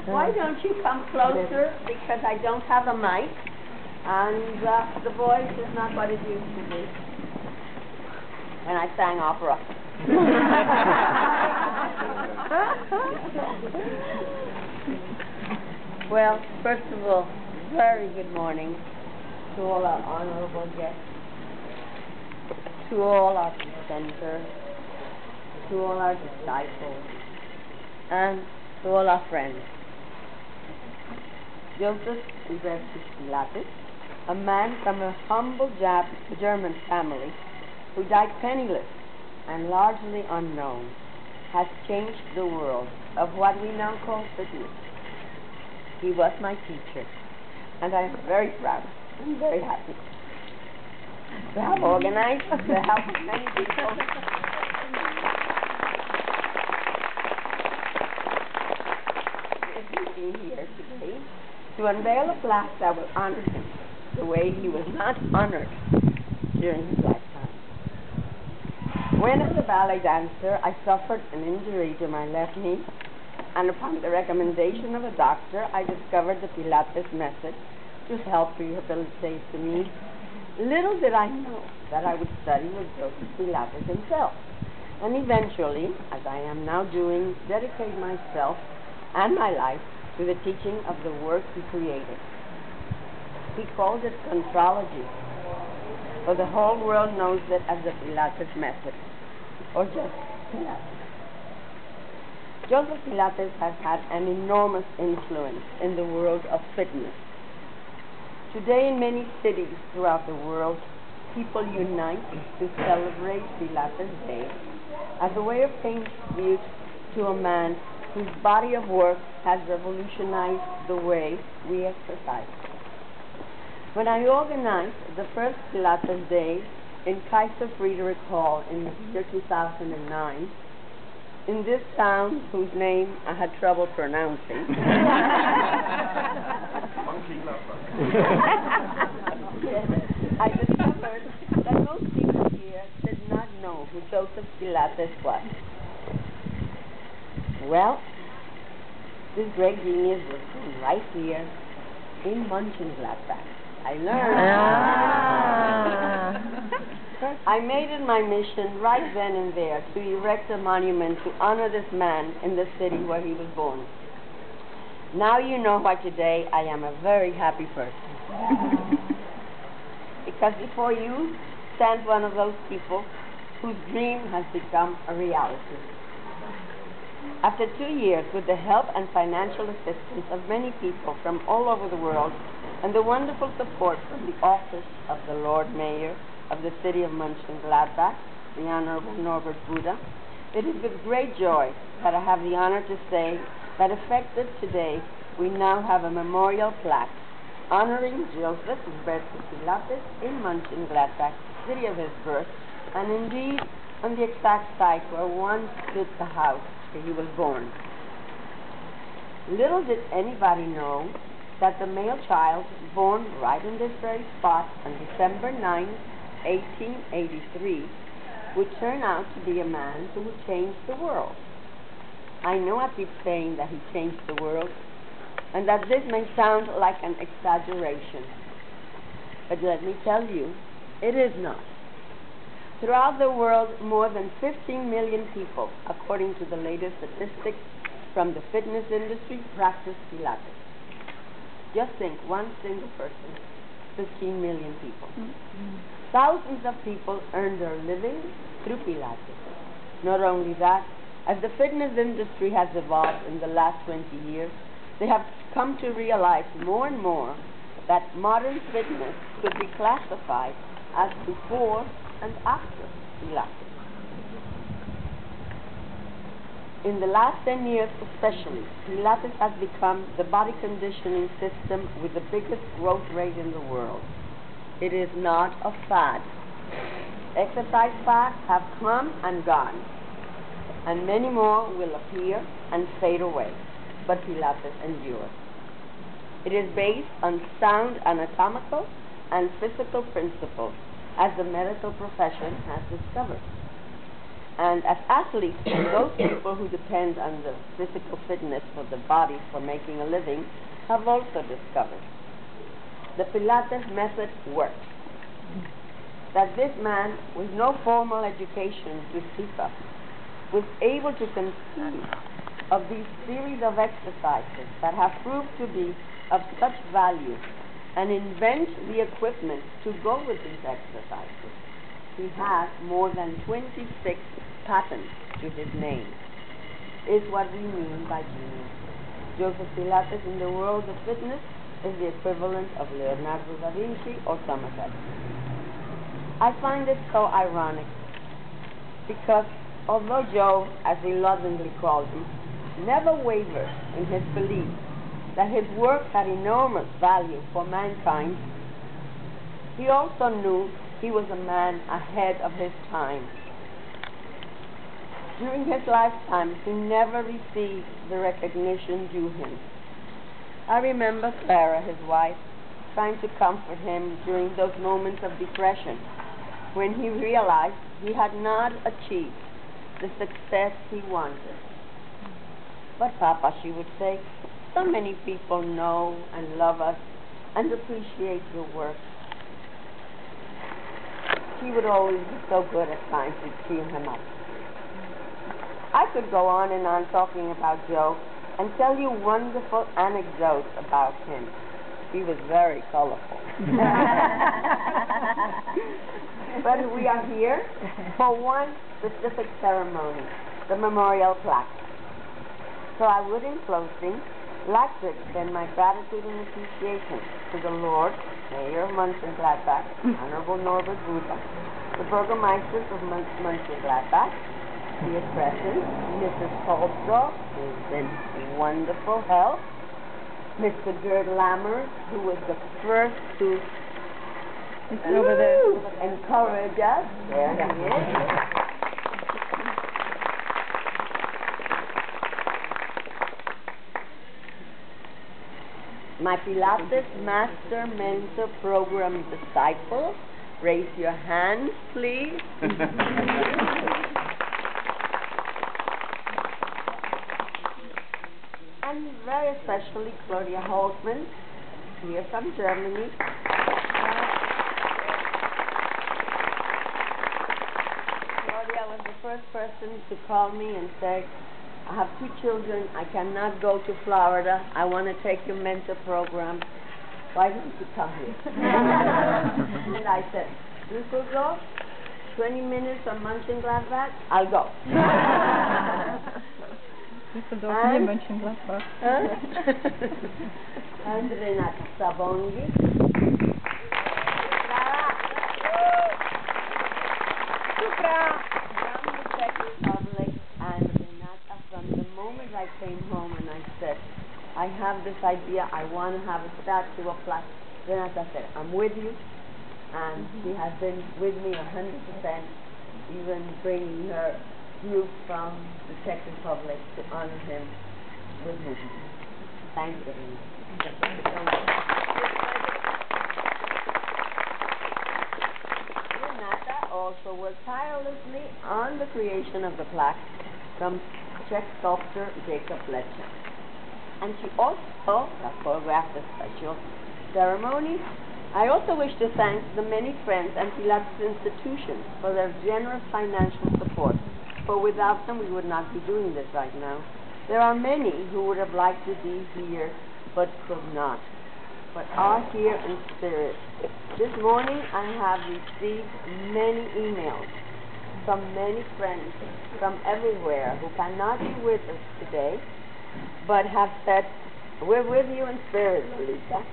Why don't you come closer, because I don't have a mic, and the voice is not what it used to be when I sang opera. Well, first of all, very good morning to all our honorable guests, to all our presenters, to all our disciples, and to all our friends. Joseph Pilates, a man from a humble German family who died penniless and largely unknown, has changed the world of what we now call fitness. He was my teacher, and I am very proud and very happy to have organized the help of many people here today to unveil a plaque that will honor him the way he was not honored during his lifetime. When as a ballet dancer, I suffered an injury to my left knee, and upon the recommendation of a doctor, I discovered the Pilates method to help rehabilitate the knee. Little did I know that I would study with Joseph Pilates himself, and eventually, as I am now doing, dedicate myself and my life to the teaching of the work he created. He called it contrology, for the whole world knows it as the Pilates method, or just Pilates. Joseph Pilates has had an enormous influence in the world of fitness. Today, in many cities throughout the world, people unite to celebrate Pilates Day as a way of paying tribute to a man whose body of work has revolutionized the way we exercise. When I organized the first Pilates Day in Kaiser Friedrich Hall in the year 2009, in this town whose name I had trouble pronouncing, I discovered that most people here did not know who Joseph Pilates was. Well, this great genius was born right here in Mönchengladbach. I learned. I made it my mission right then and there to erect a monument to honor this man in the city where he was born. Now you know why today I am a very happy person. Because before you stands one of those people whose dream has become a reality. After 2 years, with the help and financial assistance of many people from all over the world, and the wonderful support from the office of the Lord Mayor of the city of Mönchengladbach, the Honorable Norbert Buda, it is with great joy that I have the honor to say that effective today, we now have a memorial plaque honoring Joseph Pilates in Mönchengladbach, city of his birth, and indeed on the exact site where once stood the house where he was born. Little did anybody know that the male child born right in this very spot on December 9, 1883, would turn out to be a man who would change the world. I know I keep saying that he changed the world, and that this may sound like an exaggeration, but let me tell you, it is not. Throughout the world, more than 15 million people, according to the latest statistics from the fitness industry, practice Pilates. Just think, one single person, 15 million people. Thousands of people earn their living through Pilates. Not only that, as the fitness industry has evolved in the last 20 years, they have come to realize more and more that modern fitness could be classified as before and after Pilates. In the last 10 years especially, Pilates has become the body conditioning system with the biggest growth rate in the world. It is not a fad. Exercise fads have come and gone, and many more will appear and fade away, but Pilates endures. It is based on sound anatomical and physical principles, as the medical profession has discovered. And as athletes and those people who depend on the physical fitness of the body for making a living have also discovered the Pilates method works. That this man, with no formal education to speak of, was able to conceive of these series of exercises that have proved to be of such value and invent the equipment to go with these exercises. He has more than 26 patents to his name, is what we mean by genius. Joseph Pilates in the world of fitness is the equivalent of Leonardo da Vinci or Thomas Edison. I find it so ironic because although Joe, as we lovingly called him, never wavered in his belief that his work had enormous value for mankind, he also knew he was a man ahead of his time. During his lifetime, he never received the recognition due him. I remember Clara, his wife, trying to comfort him during those moments of depression when he realized he had not achieved the success he wanted. But Papa, she would say, so many people know and love us and appreciate your work. She would always be so good at trying to cheer him up. I could go on and on talking about Joe and tell you wonderful anecdotes about him. He was very colorful. But we are here for one specific ceremony, the memorial plaque. So I would, in closing, like to extend my gratitude and appreciation to the Lord, Mayor of Mönchengladbach, Honorable Norbert Buda, the Burgermeisters of Mönchengladbach, dear present, Mrs. Polsdorf, who's been wonderful help, Mr. Gerd Lammers, who was the first to encourage us. There he is. My Pilates Master Mentor Program disciples, raise your hands, please. And very especially Claudia Holtman, here from Germany. Claudia was the first person to call me and say, I have 2 children, I cannot go to Florida, I want to take your mentor program, why don't you come here? And I said, you could go, 20 minutes from Mönchengladbach, I'll go. And Mönchengladbach. And Renata Sabongi. From the Czech Republic, and Renata, from the moment I came home and I said, I have this idea, I want to have a statue of plaque. Renata said, I'm with you, and she has been with me 100%, even bringing her group from the Czech Republic to honor him with his name. Thank you, Renata. Renata also worked tirelessly on the creation of the plaque from Czech sculptor Jacob Lecce. And she also choreographed a special ceremony. I also wish to thank the many friends and Pilates institutions for their generous financial support, for without them we would not be doing this right now. There are many who would have liked to be here but could not, but are here in spirit. This morning I have received many emails from many friends from everywhere who cannot be with us today, but have said, we're with you in spirit, Lolita.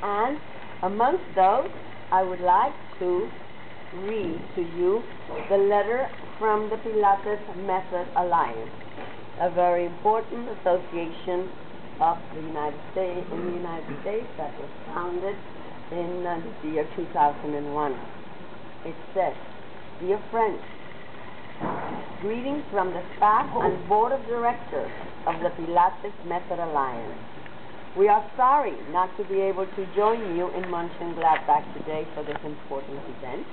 And amongst those, I would like to read to you the letter from the Pilates Method Alliance, a very important association of the United States, in the United States, that was founded in the year 2001. It says, dear friends, greetings from the staff and board of directors of the Pilates Method Alliance. We are sorry not to be able to join you in Mönchengladbach today for this important event,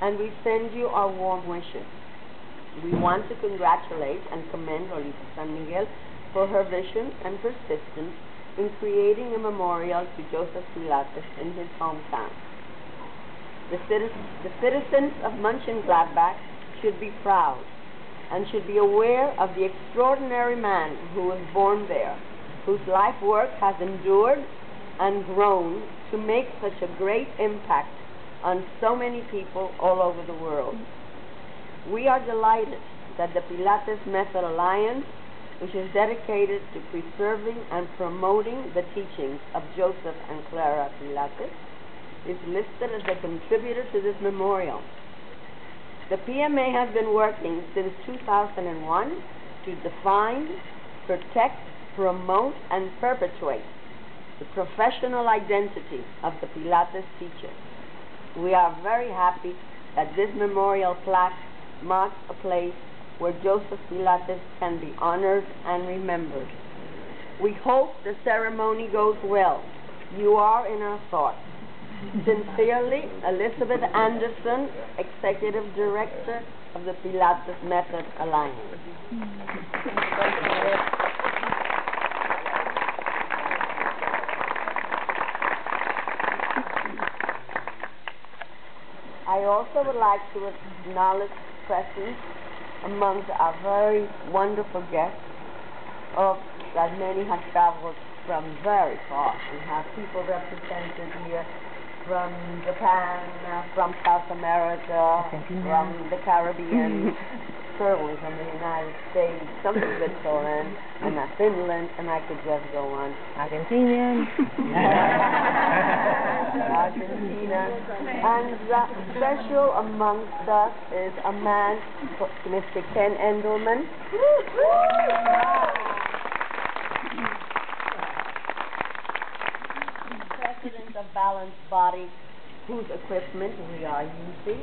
and we send you our warm wishes. We want to congratulate and commend Lolita San Miguel for her vision and persistence in creating a memorial to Joseph Pilates in his hometown. The citizens of Mönchengladbach should be proud and should be aware of the extraordinary man who was born there, whose life work has endured and grown to make such a great impact on so many people all over the world. We are delighted that the Pilates Method Alliance, which is dedicated to preserving and promoting the teachings of Joseph and Clara Pilates, is listed as a contributor to this memorial. The PMA has been working since 2001 to define, protect, promote, and perpetuate the professional identity of the Pilates teacher. We are very happy that this memorial plaque marks a place where Joseph Pilates can be honored and remembered. We hope the ceremony goes well. You are in our thoughts. Sincerely, Elizabeth Anderson, Executive Director of the Pilates Method Alliance. I also would like to acknowledge presence amongst our very wonderful guests, that many have traveled from very far. We have people represented here from Japan, from South America, from the Caribbean, certainly from the United States, some from Switzerland, and Finland, and I could just go on. Argentinian. Argentina. And special amongst us is a man, Mr. Ken Endelman. President of Balanced Body, whose equipment we are using,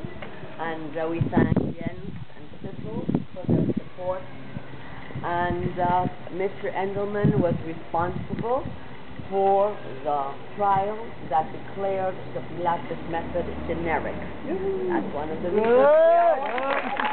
and we thank Jens and Sissel for their support. And Mr. Endelman was responsible for the trial that declared the Pilates method generic. That's one of the reasons we are